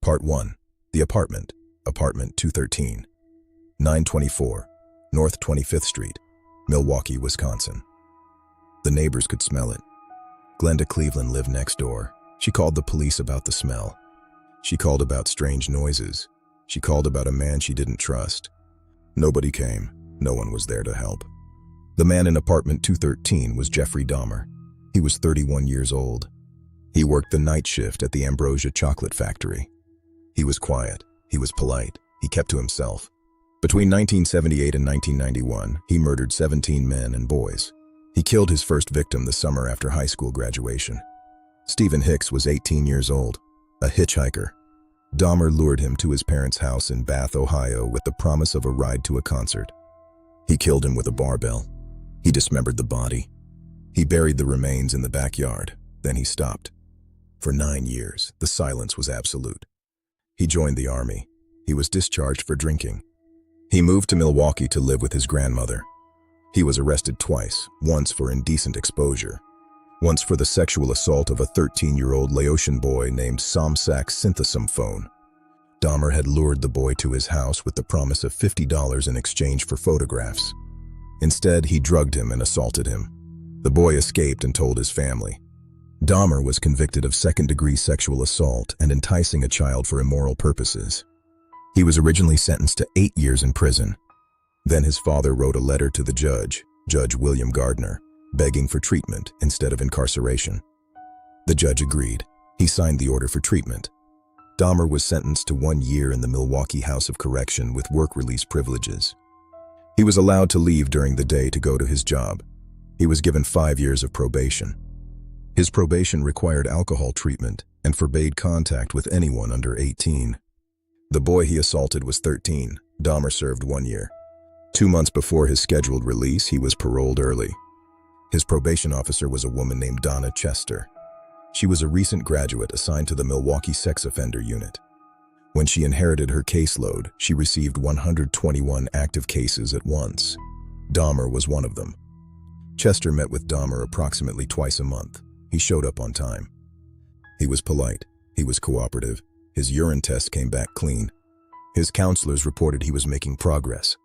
Part 1. The Apartment, Apartment 213, 924, North 25th Street, Milwaukee, Wisconsin. The neighbors could smell it. Glenda Cleveland lived next door. She called the police about the smell. She called about strange noises. She called about a man she didn't trust. Nobody came. No one was there to help. The man in apartment 213 was Jeffrey Dahmer. He was 31 years old. He worked the night shift at the Ambrosia Chocolate Factory. He was quiet. He was polite. He kept to himself. Between 1978 and 1991, he murdered 17 men and boys. He killed his first victim the summer after high school graduation. Stephen Hicks was 18 years old, a hitchhiker. Dahmer lured him to his parents' house in Bath, Ohio with the promise of a ride to a concert. He killed him with a barbell. He dismembered the body. He buried the remains in the backyard. Then he stopped. For 9 years, the silence was absolute. He joined the army. He was discharged for drinking. He moved to Milwaukee to live with his grandmother. He was arrested twice, once for indecent exposure, once for the sexual assault of a 13-year-old Laotian boy named Somsak Synthesomphone. Dahmer had lured the boy to his house with the promise of $50 in exchange for photographs. Instead, he drugged him and assaulted him. The boy escaped and told his family. Dahmer was convicted of second-degree sexual assault and enticing a child for immoral purposes. He was originally sentenced to 8 years in prison. Then his father wrote a letter to the judge, Judge William Gardner, begging for treatment instead of incarceration. The judge agreed. He signed the order for treatment. Dahmer was sentenced to 1 year in the Milwaukee House of Correction with work release privileges. He was allowed to leave during the day to go to his job. He was given 5 years of probation. His probation required alcohol treatment and forbade contact with anyone under 18. The boy he assaulted was 13. Dahmer served 1 year. 2 months before his scheduled release, he was paroled early. His probation officer was a woman named Donna Chester. She was a recent graduate assigned to the Milwaukee Sex Offender Unit. When she inherited her caseload, she received 121 active cases at once. Dahmer was one of them. Chester met with Dahmer approximately twice a month. He showed up on time. He was polite. He was cooperative. His urine test came back clean. His counselors reported he was making progress.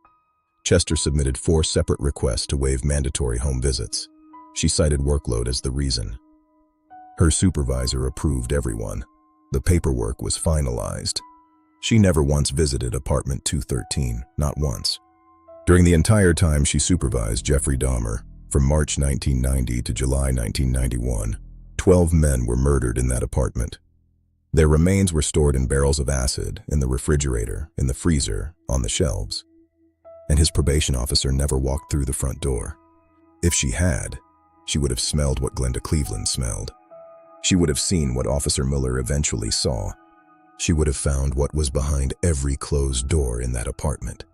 Chester submitted 4 separate requests to waive mandatory home visits. She cited workload as the reason. Her supervisor approved everyone. The paperwork was finalized. She never once visited apartment 213, not once. During the entire time she supervised Jeffrey Dahmer, from March 1990 to July 1991, 12 men were murdered in that apartment. Their remains were stored in barrels of acid, in the refrigerator, in the freezer, on the shelves. And his probation officer never walked through the front door. If she had, she would have smelled what Glenda Cleveland smelled. She would have seen what Officer Miller eventually saw. She would have found what was behind every closed door in that apartment.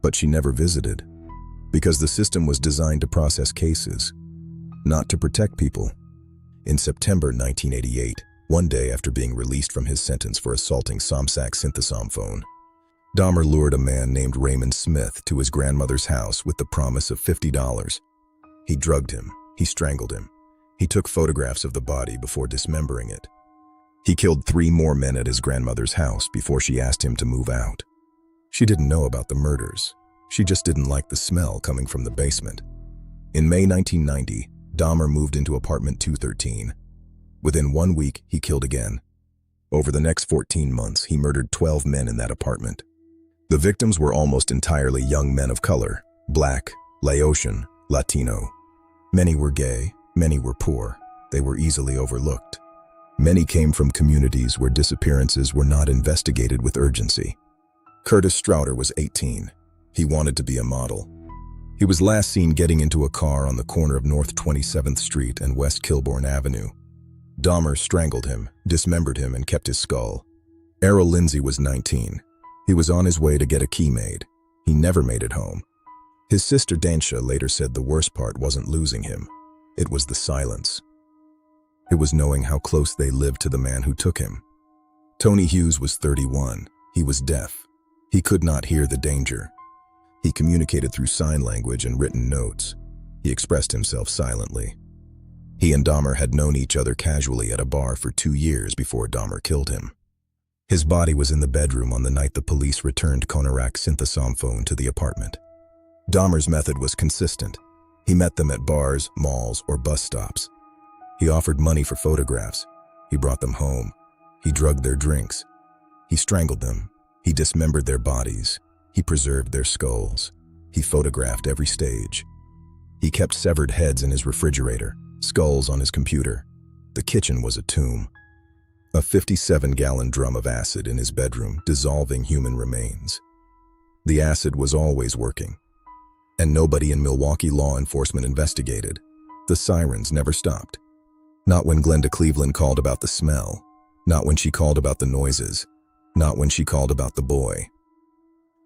But she never visited, because the system was designed to process cases, not to protect people. In September 1988, 1 day after being released from his sentence for assaulting Somsak Synthesomphone, Dahmer lured a man named Raymond Smith to his grandmother's house with the promise of $50. He drugged him. He strangled him. He took photographs of the body before dismembering it. He killed 3 more men at his grandmother's house before she asked him to move out. She didn't know about the murders. She just didn't like the smell coming from the basement. In May 1990, Dahmer moved into apartment 213. Within 1 week, he killed again. Over the next 14 months, he murdered 12 men in that apartment. The victims were almost entirely young men of color, Black, Laotian, Latino. Many were gay, many were poor. They were easily overlooked. Many came from communities where disappearances were not investigated with urgency. Curtis Strouder was 18. He wanted to be a model. He was last seen getting into a car on the corner of North 27th Street and West Kilbourne Avenue. Dahmer strangled him, dismembered him, and kept his skull. Errol Lindsay was 19. He was on his way to get a key made. He never made it home. His sister Dansha later said the worst part wasn't losing him. It was the silence. It was knowing how close they lived to the man who took him. Tony Hughes was 31. He was deaf. He could not hear the danger. He communicated through sign language and written notes. He expressed himself silently. He and Dahmer had known each other casually at a bar for 2 years before Dahmer killed him. His body was in the bedroom on the night the police returned Konarak Synthesomphone to the apartment. Dahmer's method was consistent. He met them at bars, malls, or bus stops. He offered money for photographs. He brought them home. He drugged their drinks. He strangled them. He dismembered their bodies. He preserved their skulls. He photographed every stage. He kept severed heads in his refrigerator, skulls on his computer. The kitchen was a tomb. A 57-gallon drum of acid in his bedroom, dissolving human remains. The acid was always working. And nobody in Milwaukee law enforcement investigated. The sirens never stopped. Not when Glenda Cleveland called about the smell. Not when she called about the noises. Not when she called about the boy.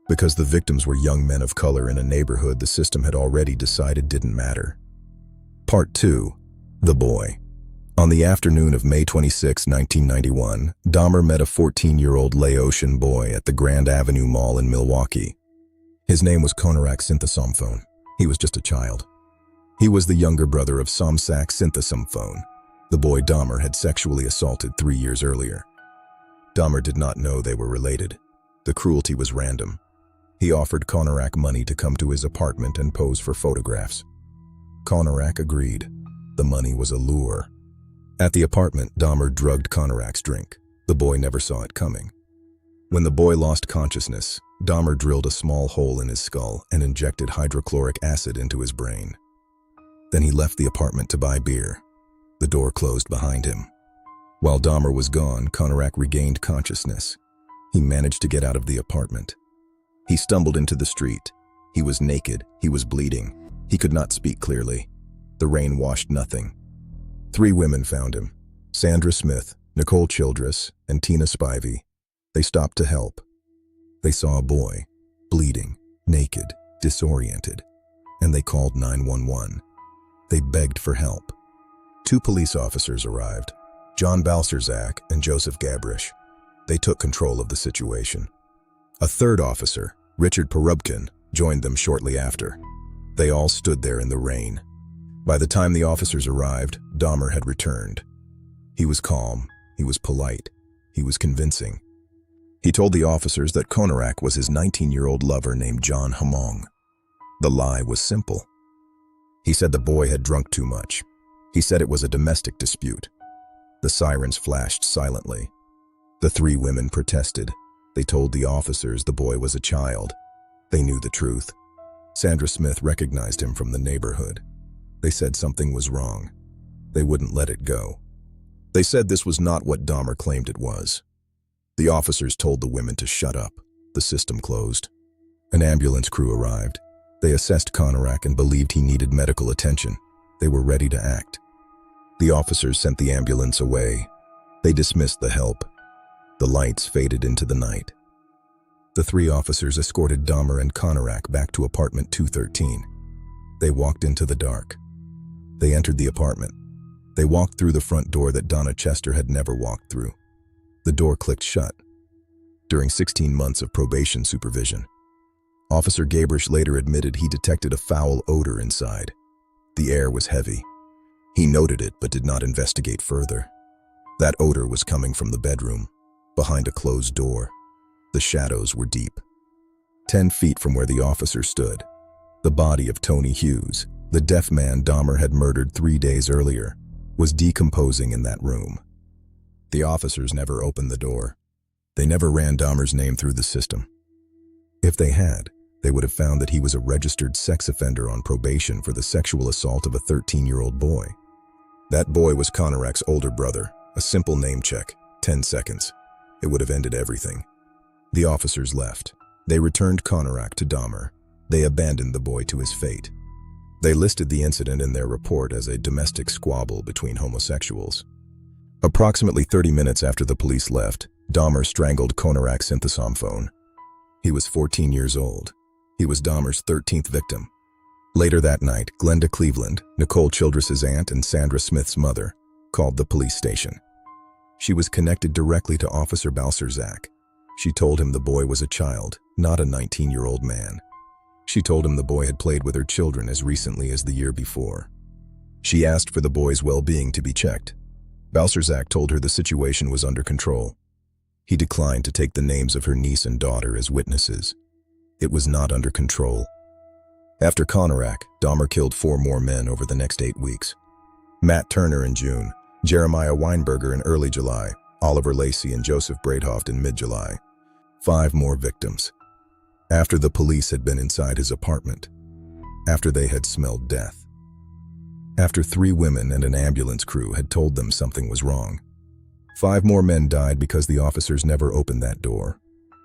Because the victims were young men of color in a neighborhood the system had already decided didn't matter. Part 2. The Boy. On the afternoon of May 26, 1991, Dahmer met a 14-year-old Laotian boy at the Grand Avenue Mall in Milwaukee. His name was Konarak Synthesomphone. He was just a child. He was the younger brother of Somsak Synthesomphone, the boy Dahmer had sexually assaulted 3 years earlier. Dahmer did not know they were related. The cruelty was random. He offered Konarak money to come to his apartment and pose for photographs. Konarak agreed. The money was a lure. At the apartment, Dahmer drugged Konarak's drink. The boy never saw it coming. When the boy lost consciousness, Dahmer drilled a small hole in his skull and injected hydrochloric acid into his brain. Then he left the apartment to buy beer. The door closed behind him. While Dahmer was gone, Konarak regained consciousness. He managed to get out of the apartment. He stumbled into the street. He was naked. He was bleeding. He could not speak clearly. The rain washed nothing. 3 women found him: Sandra Smith, Nicole Childress, and Tina Spivey. They stopped to help. They saw a boy, bleeding, naked, disoriented, and they called 911. They begged for help. 2 police officers arrived, John Balserzak and Joseph Gabrish. They took control of the situation. A 3rd officer, Richard Porubkin, joined them shortly after. They all stood there in the rain. By the time the officers arrived, Dahmer had returned. He was calm, he was polite, he was convincing. He told the officers that Konarak was his 19-year-old lover named John Hamong. The lie was simple. He said the boy had drunk too much. He said it was a domestic dispute. The sirens flashed silently. The 3 women protested. They told the officers the boy was a child. They knew the truth. Sandra Smith recognized him from the neighborhood. They said something was wrong. They wouldn't let it go. They said this was not what Dahmer claimed it was. The officers told the women to shut up. The system closed. An ambulance crew arrived. They assessed Konarak and believed he needed medical attention. They were ready to act. The officers sent the ambulance away. They dismissed the help. The lights faded into the night. The 3 officers escorted Dahmer and Konarak back to apartment 213. They walked into the dark. They entered the apartment. They walked through the front door that Donna Chester had never walked through. The door clicked shut. During 16 months of probation supervision, Officer Gabrish later admitted he detected a foul odor inside. The air was heavy. He noted it but did not investigate further. That odor was coming from the bedroom, behind a closed door. The shadows were deep. 10 feet from where the officer stood, the body of Tony Hughes, the deaf man Dahmer had murdered 3 days earlier, was decomposing in that room. The officers never opened the door. They never ran Dahmer's name through the system. If they had, they would have found that he was a registered sex offender on probation for the sexual assault of a 13-year-old boy. That boy was Konarak's older brother. A simple name check, 10 seconds. It would have ended everything. The officers left. They returned Konarak to Dahmer. They abandoned the boy to his fate. They listed the incident in their report as a domestic squabble between homosexuals. Approximately 30 minutes after the police left, Dahmer strangled Konarak Synthesomphone. He was 14 years old. He was Dahmer's 13th victim. Later that night, Glenda Cleveland, Nicole Childress's aunt and Sandra Smith's mother, called the police station. She was connected directly to Officer Balserzak. She told him the boy was a child, not a 19-year-old man. She told him the boy had played with her children as recently as the year before. She asked for the boy's well-being to be checked. Balserzak told her the situation was under control. He declined to take the names of her niece and daughter as witnesses. It was not under control. After Conorak, Dahmer killed 4 more men over the next 8 weeks. Matt Turner in June, Jeremiah Weinberger in early July, Oliver Lacey and Joseph Breithoft in mid-July. 5 more victims. After the police had been inside his apartment. After they had smelled death. After 3 women and an ambulance crew had told them something was wrong. 5 more men died because the officers never opened that door.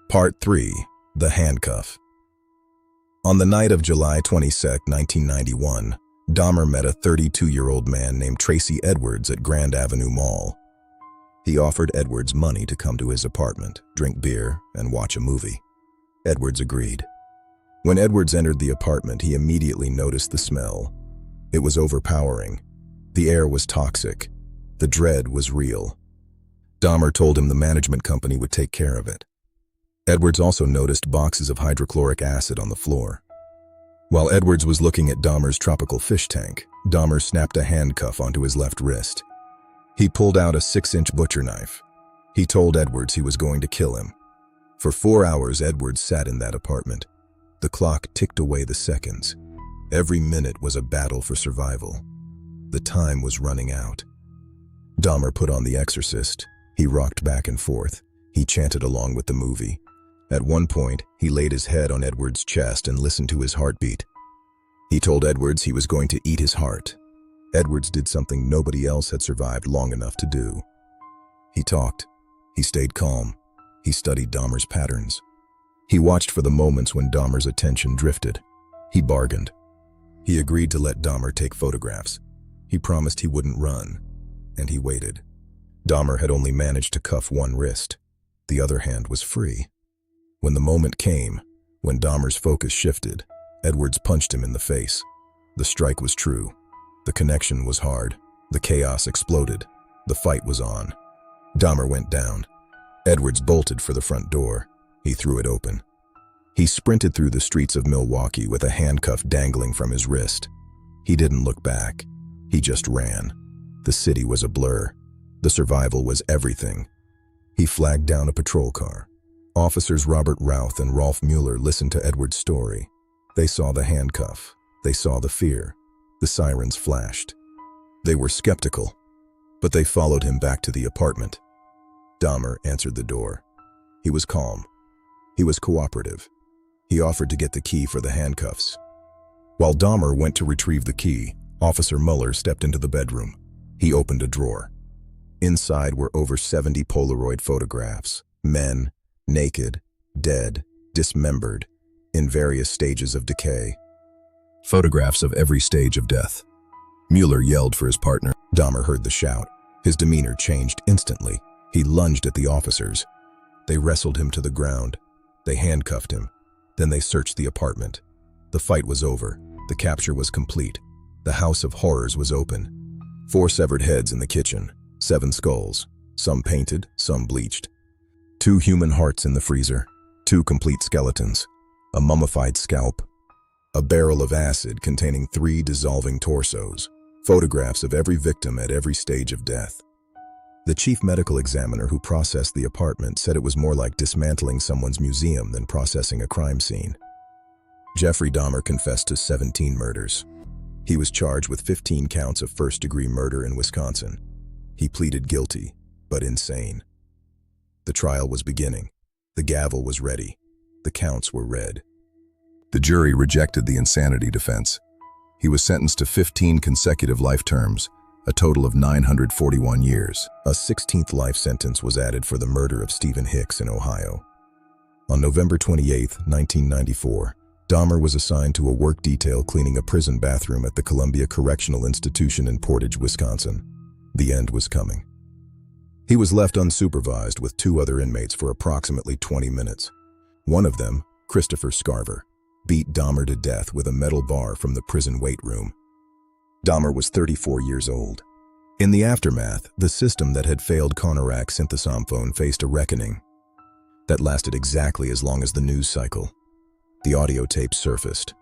Part 3. The Handcuff. On the night of July 22, 1991, Dahmer met a 32-year-old man named Tracy Edwards at Grand Avenue Mall. He offered Edwards money to come to his apartment, drink beer, and watch a movie. Edwards agreed. When Edwards entered the apartment, he immediately noticed the smell. It was overpowering. The air was toxic. The dread was real. Dahmer told him the management company would take care of it. Edwards also noticed boxes of hydrochloric acid on the floor. While Edwards was looking at Dahmer's tropical fish tank, Dahmer snapped a handcuff onto his left wrist. He pulled out a 6-inch butcher knife. He told Edwards he was going to kill him. For 4 hours, Edwards sat in that apartment. The clock ticked away the seconds. Every minute was a battle for survival. The time was running out. Dahmer put on The Exorcist. He rocked back and forth. He chanted along with the movie. At one point, he laid his head on Edwards' chest and listened to his heartbeat. He told Edwards he was going to eat his heart. Edwards did something nobody else had survived long enough to do. He talked. He stayed calm. He studied Dahmer's patterns. He watched for the moments when Dahmer's attention drifted. He bargained. He agreed to let Dahmer take photographs. He promised he wouldn't run. And he waited. Dahmer had only managed to cuff one wrist. The other hand was free. When the moment came, when Dahmer's focus shifted, Edwards punched him in the face. The strike was true. The connection was hard. The chaos exploded. The fight was on. Dahmer went down. Edwards bolted for the front door. He threw it open. He sprinted through the streets of Milwaukee with a handcuff dangling from his wrist. He didn't look back. He just ran. The city was a blur. The survival was everything. He flagged down a patrol car. Officers Robert Routh and Rolf Mueller listened to Edwards' story. They saw the handcuff. They saw the fear. The sirens flashed. They were skeptical, but they followed him back to the apartment. Dahmer answered the door. He was calm. He was cooperative. He offered to get the key for the handcuffs. While Dahmer went to retrieve the key, Officer Mueller stepped into the bedroom. He opened a drawer. Inside were over 70 Polaroid photographs. Men, naked, dead, dismembered, in various stages of decay. Photographs of every stage of death. Mueller yelled for his partner. Dahmer heard the shout. His demeanor changed instantly. He lunged at the officers. They wrestled him to the ground. They handcuffed him. Then they searched the apartment. The fight was over. The capture was complete. The house of horrors was open. 4 severed heads in the kitchen. 7 skulls. Some painted, some bleached. 2 human hearts in the freezer. 2 complete skeletons. A mummified scalp. A barrel of acid containing 3 dissolving torsos. Photographs of every victim at every stage of death. The chief medical examiner who processed the apartment said it was more like dismantling someone's museum than processing a crime scene. Jeffrey Dahmer confessed to 17 murders. He was charged with 15 counts of first-degree murder in Wisconsin. He pleaded guilty, but insane. The trial was beginning. The gavel was ready. The counts were read. The jury rejected the insanity defense. He was sentenced to 15 consecutive life terms, a total of 941 years. A 16th life sentence was added for the murder of Stephen Hicks in Ohio. On November 28, 1994, Dahmer was assigned to a work detail cleaning a prison bathroom at the Columbia Correctional Institution in Portage, Wisconsin. The end was coming. He was left unsupervised with 2 other inmates for approximately 20 minutes. One of them, Christopher Scarver, beat Dahmer to death with a metal bar from the prison weight room. Dahmer was 34 years old. In the aftermath, the system that had failed Conorak's synthesophone faced a reckoning that lasted exactly as long as the news cycle. The audio tape surfaced.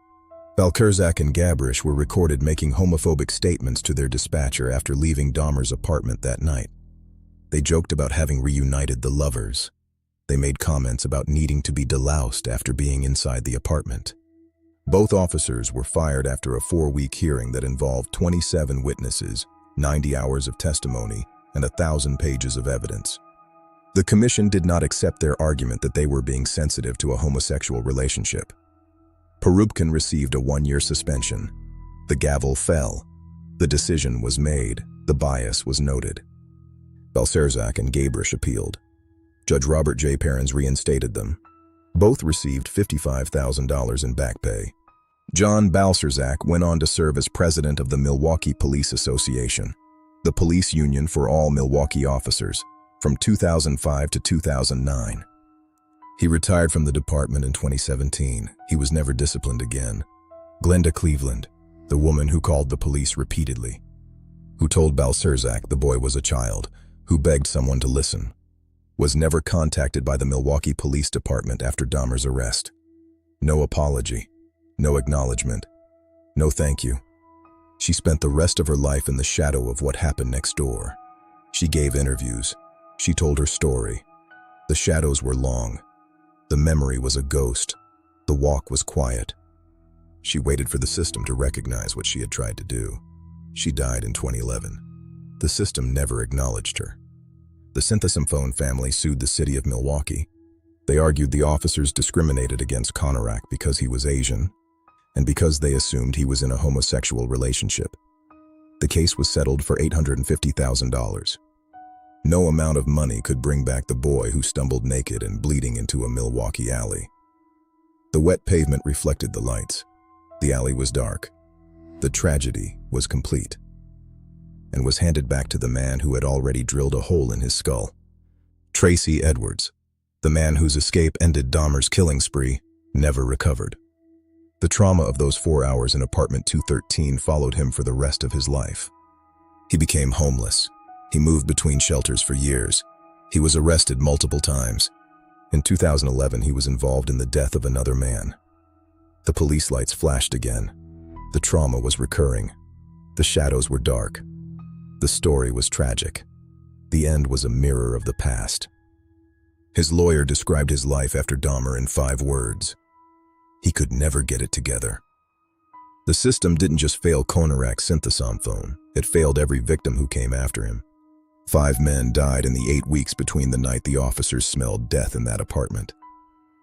Valkerzak and Gabrish were recorded making homophobic statements to their dispatcher after leaving Dahmer's apartment that night. They joked about having reunited the lovers. They made comments about needing to be deloused after being inside the apartment. Both officers were fired after a 4-week hearing that involved 27 witnesses, 90 hours of testimony, and 1,000 pages of evidence. The commission did not accept their argument that they were being sensitive to a homosexual relationship. Probation received a 1-year suspension. The gavel fell. The decision was made. The bias was noted. Balcerzak and Gabrish appealed. Judge Robert J. Perrins reinstated them. Both received $55,000 in back pay. John Balcerzak went on to serve as president of the Milwaukee Police Association, the police union for all Milwaukee officers, from 2005 to 2009. He retired from the department in 2017. He was never disciplined again. Glenda Cleveland, the woman who called the police repeatedly, who told Balcerzak the boy was a child, who begged someone to listen, was never contacted by the Milwaukee Police Department after Dahmer's arrest. No apology, no acknowledgement, no thank you. She spent the rest of her life in the shadow of what happened next door. She gave interviews. She told her story. The shadows were long. The memory was a ghost. The walk was quiet. She waited for the system to recognize what she had tried to do. She died in 2011. The system never acknowledged her. The Synthesymphone family sued the city of Milwaukee. They argued the officers discriminated against Konorak because he was Asian, and because they assumed he was in a homosexual relationship. The case was settled for $850,000. No amount of money could bring back the boy who stumbled naked and bleeding into a Milwaukee alley. The wet pavement reflected the lights. The alley was dark. The tragedy was complete, and was handed back to the man who had already drilled a hole in his skull. Tracy Edwards, the man whose escape ended Dahmer's killing spree, never recovered. The trauma of those 4 hours in apartment 213 followed him for the rest of his life. He became homeless. He moved between shelters for years. He was arrested multiple times. In 2011, he was involved in the death of another man. The police lights flashed again. The trauma was recurring. The shadows were dark. The story was tragic. The end was a mirror of the past. His lawyer described his life after Dahmer in 5 words. He could never get it together. The system didn't just fail Konorak's Synthesymphone, it failed every victim who came after him. 5 men died in the 8 weeks between the night the officers smelled death in that apartment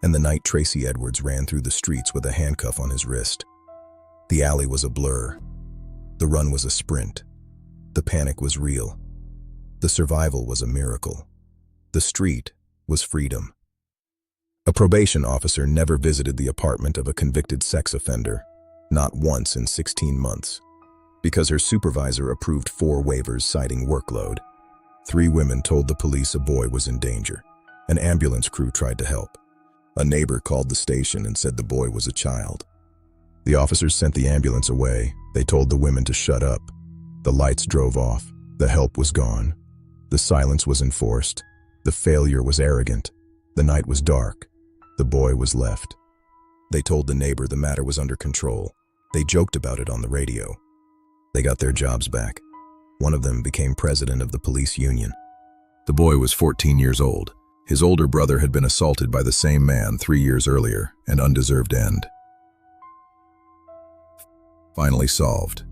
and the night Tracy Edwards ran through the streets with a handcuff on his wrist. The alley was a blur. The run was a sprint. The panic was real. The survival was a miracle. The street was freedom. A probation officer never visited the apartment of a convicted sex offender, not once in 16 months, because her supervisor approved 4 waivers citing workload. 3 women told the police a boy was in danger. An ambulance crew tried to help. A neighbor called the station and said the boy was a child. The officers sent the ambulance away. They told the women to shut up. The lights drove off. The help was gone. The silence was enforced. The failure was arrogant. The night was dark. The boy was left. They told the neighbor the matter was under control. They joked about it on the radio. They got their jobs back. One of them became president of the police union. The boy was 14 years old. His older brother had been assaulted by the same man 3 years earlier, an undeserved end. Finally solved.